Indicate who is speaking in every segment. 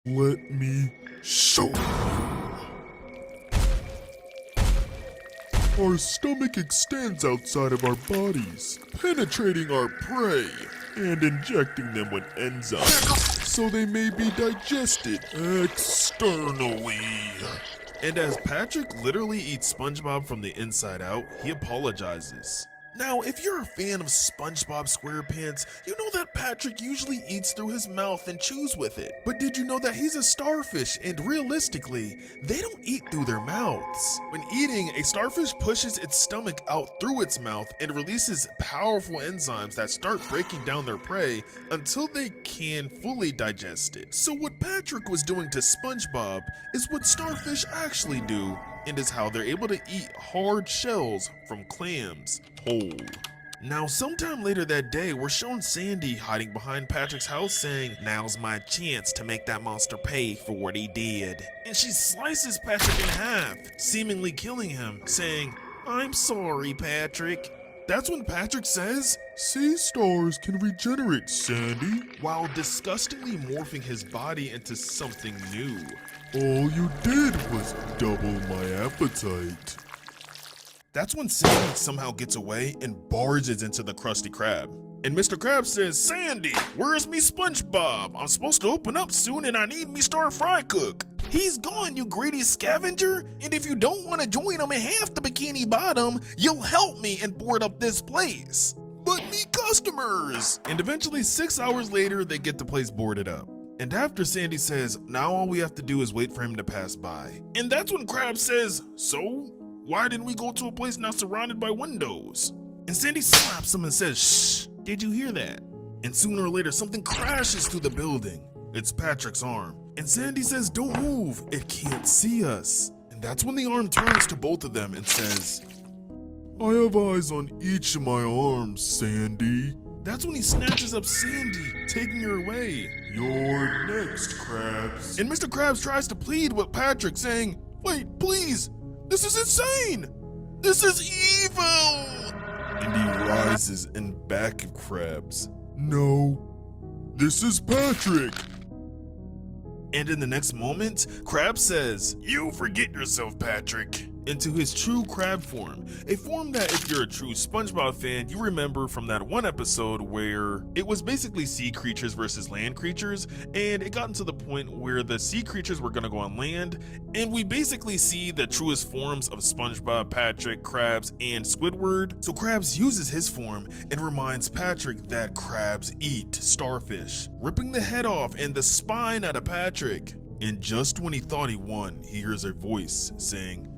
Speaker 1: Let me show you. Our stomach extends outside of our bodies, penetrating our prey and injecting them with enzymes so they may be digested externally. And as Patrick literally eats SpongeBob from the inside out, he apologizes. Now, if you're a fan of SpongeBob SquarePants, you know that Patrick usually eats through his mouth and chews with it. But did you know that he's a starfish and realistically, they don't eat through their mouths? When eating, a starfish pushes its stomach out through its mouth and releases powerful enzymes that start breaking down their prey until they can fully digest it. So what Patrick was doing to SpongeBob is what starfish actually do, and is how they're able to eat hard shells from clams whole. Now, sometime later that day, we're shown Sandy hiding behind Patrick's house saying, "Now's my chance to make that monster pay for what he did." And she slices Patrick in half, seemingly killing him, saying, "I'm sorry, Patrick." That's when Patrick says, "Sea stars can regenerate, Sandy," while disgustingly morphing his body into something new. "All you did was double my appetite." That's when Sandy somehow gets away and barges into the Krusty Krab. And Mr. Krabs says, "Sandy, where's me SpongeBob? I'm supposed to open up soon and I need me star fry cook." "He's gone, you greedy scavenger, and if you don't want to join him in half the Bikini Bottom, you'll help me and board up this place." "But me customers!" And eventually 6 hours later, they get the place boarded up. And after Sandy says, "Now all we have to do is wait for him to pass by." And that's when Krabs says, "So, why didn't we go to a place not surrounded by windows?" And Sandy slaps him and says, "Shh, did you hear that?" And sooner or later, something crashes through the building. It's Patrick's arm. And Sandy says, "Don't move, it can't see us." And that's when the arm turns to both of them and says, "I have eyes on each of my arms, Sandy." That's when he snatches up Sandy, taking her away. "You're next, Krabs." And Mr. Krabs tries to plead with Patrick, saying, "Wait, please, this is insane! This is evil!" And he rises in back of Krabs. "No, this is Patrick." And in the next moment, Krabs says, "You forget yourself, Patrick," into his true crab form. A form that if you're a true SpongeBob fan, you remember from that one episode where it was basically sea creatures versus land creatures, and it got to the point where the sea creatures were gonna go on land, and we basically see the truest forms of SpongeBob, Patrick, Krabs, and Squidward. So Krabs uses his form and reminds Patrick that crabs eat starfish, ripping the head off and the spine out of Patrick. And just when he thought he won, he hears a voice saying,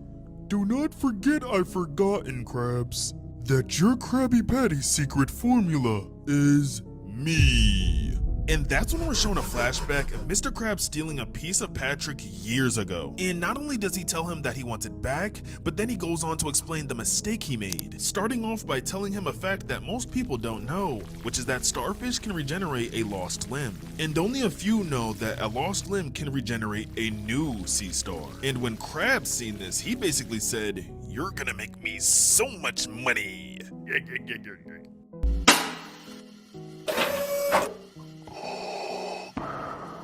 Speaker 1: "Do not forget I've forgotten, Krabs, that your Krabby Patty secret formula is me." And that's when we're shown a flashback of Mr. Krabs stealing a piece of Patrick years ago. And not only does he tell him that he wants it back, but then he goes on to explain the mistake he made, starting off by telling him a fact that most people don't know, which is that starfish can regenerate a lost limb. And only a few know that a lost limb can regenerate a new sea star. And when Krabs seen this, he basically said, "You're gonna make me so much money."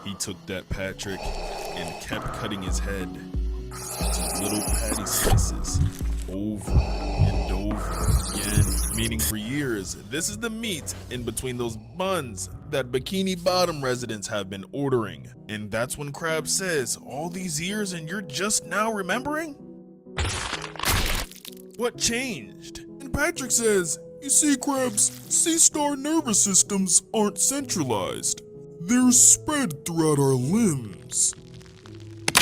Speaker 1: He took that Patrick and kept cutting his head into little patty slices over and over again. Meaning for years, this is the meat in between those buns that Bikini Bottom residents have been ordering. And that's when Krabs says, "All these years and you're just now remembering? What changed?" And Patrick says, "You see, Krabs, sea star nervous systems aren't centralized. They're spread throughout our limbs.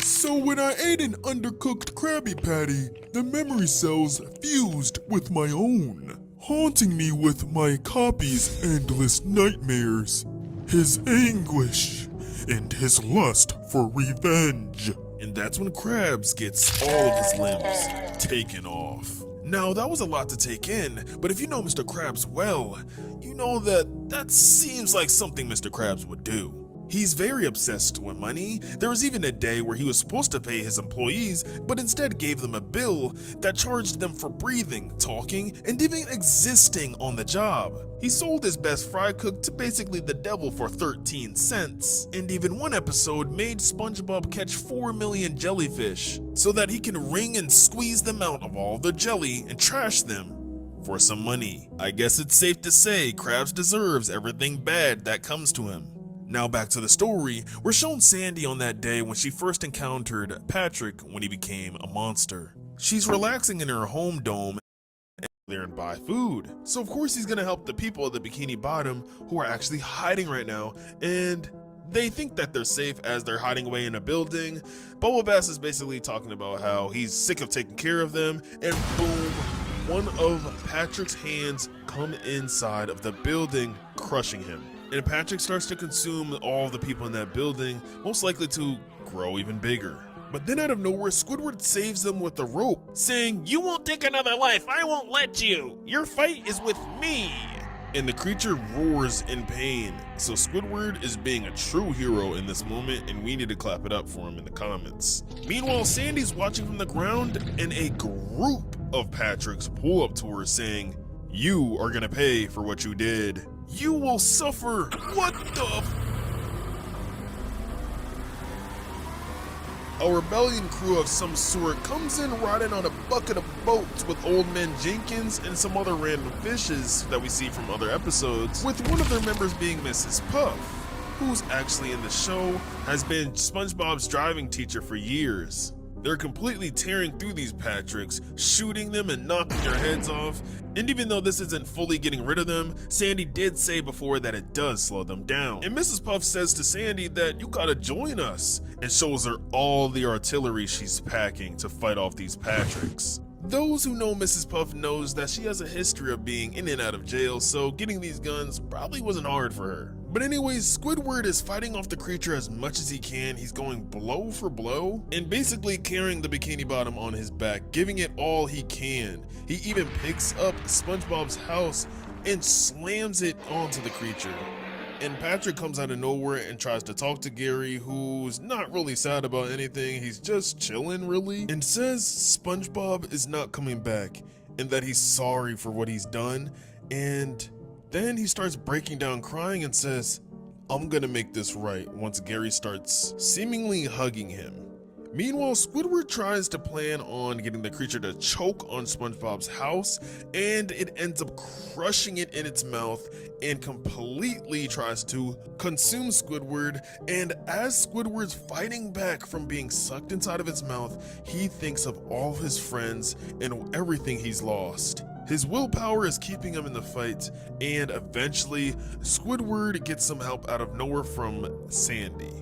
Speaker 1: So when I ate an undercooked Krabby Patty, the memory cells fused with my own, haunting me with my copy's endless nightmares, his anguish, and his lust for revenge." And that's when Krabs gets all of his limbs taken off. Now, that was a lot to take in, but if you know Mr. Krabs well, you know that seems like something Mr. Krabs would do. He's very obsessed with money. There was even a day where he was supposed to pay his employees, but instead gave them a bill that charged them for breathing, talking, and even existing on the job. He sold his best fry cook to basically the devil for 13 cents. And even one episode made SpongeBob catch 4 million jellyfish so that he can wring and squeeze them out of all the jelly and trash them for some money. I guess it's safe to say Krabs deserves everything bad that comes to him. Now back to the story, we're shown Sandy on that day when she first encountered Patrick when he became a monster. She's relaxing in her home dome there and buy food. So of course he's gonna help the people at the Bikini Bottom who are actually hiding right now, and they think that they're safe as they're hiding away in a building. Bubble Bass is basically talking about how he's sick of taking care of them, and boom, one of Patrick's hands come inside of the building, crushing him. And Patrick starts to consume all the people in that building, most likely to grow even bigger. But then out of nowhere, Squidward saves them with a rope, saying, "You won't take another life, I won't let you. Your fight is with me." And the creature roars in pain. So Squidward is being a true hero in this moment, and we need to clap it up for him in the comments. Meanwhile, Sandy's watching from the ground, and a group of Patricks pull up to her saying, "You are gonna pay for what you did. You will suffer." What the A rebellion crew of some sort comes in riding on a bucket of boats with Old Man Jenkins and some other random fishes that we see from other episodes, with one of their members being Mrs. Puff, who's actually in the show, has been SpongeBob's driving teacher for years. They're completely tearing through these Patricks, shooting them and knocking their heads off. And even though this isn't fully getting rid of them, Sandy did say before that it does slow them down. And Mrs. Puff says to Sandy that you gotta join us, and shows her all the artillery she's packing to fight off these Patricks. Those who know Mrs. Puff knows that she has a history of being in and out of jail, so getting these guns probably wasn't hard for her. But anyways, Squidward is fighting off the creature as much as he can. He's going blow for blow and basically carrying the Bikini Bottom on his back, giving it all he can. He even picks up SpongeBob's house and slams it onto the creature. And Patrick comes out of nowhere and tries to talk to Gary, who's not really sad about anything. He's just chilling really, and says SpongeBob is not coming back and that he's sorry for what he's done. And then he starts breaking down crying and says, "I'm gonna make this right," once Gary starts seemingly hugging him. Meanwhile, Squidward tries to plan on getting the creature to choke on SpongeBob's house, and it ends up crushing it in its mouth and completely tries to consume Squidward. And as Squidward's fighting back from being sucked inside of its mouth, he thinks of all of his friends and everything he's lost. His willpower is keeping him in the fight, and eventually Squidward gets some help out of nowhere from Sandy.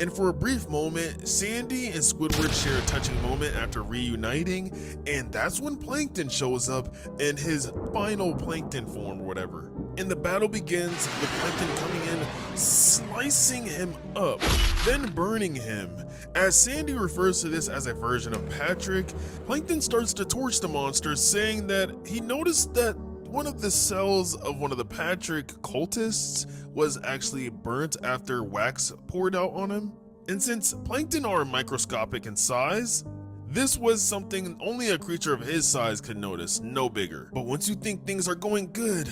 Speaker 1: And for a brief moment, Sandy and Squidward share a touching moment after reuniting, and that's when Plankton shows up in his final Plankton form or whatever. And the battle begins with Plankton coming in, slicing him up, then burning him. As Sandy refers to this as a version of Patrick, Plankton starts to torch the monster, saying that he noticed that one of the cells of one of the Patrick cultists was actually burnt after wax poured out on him. And since Plankton are microscopic in size, this was something only a creature of his size could notice, no bigger. But once you think things are going good,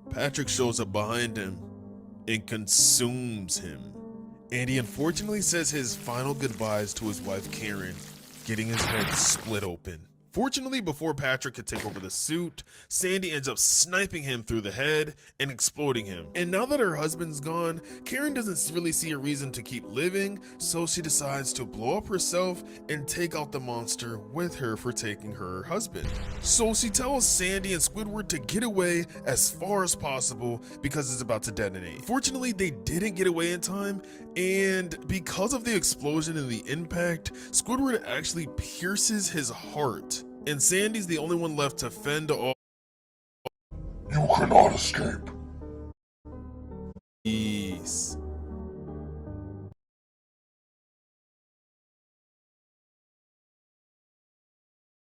Speaker 1: Patrick shows up behind him and consumes him. And he unfortunately says his final goodbyes to his wife Karen, getting his head split open. Fortunately, before Patrick could take over the suit, Sandy ends up sniping him through the head and exploding him. And now that her husband's gone, Karen doesn't really see a reason to keep living, so she decides to blow up herself and take out the monster with her for taking her husband. So she tells Sandy and Squidward to get away as far as possible because it's about to detonate. Fortunately, they didn't get away in time, and because of the explosion and the impact, Squidward actually pierces his heart. And Sandy's the only one left to fend off.
Speaker 2: You cannot escape.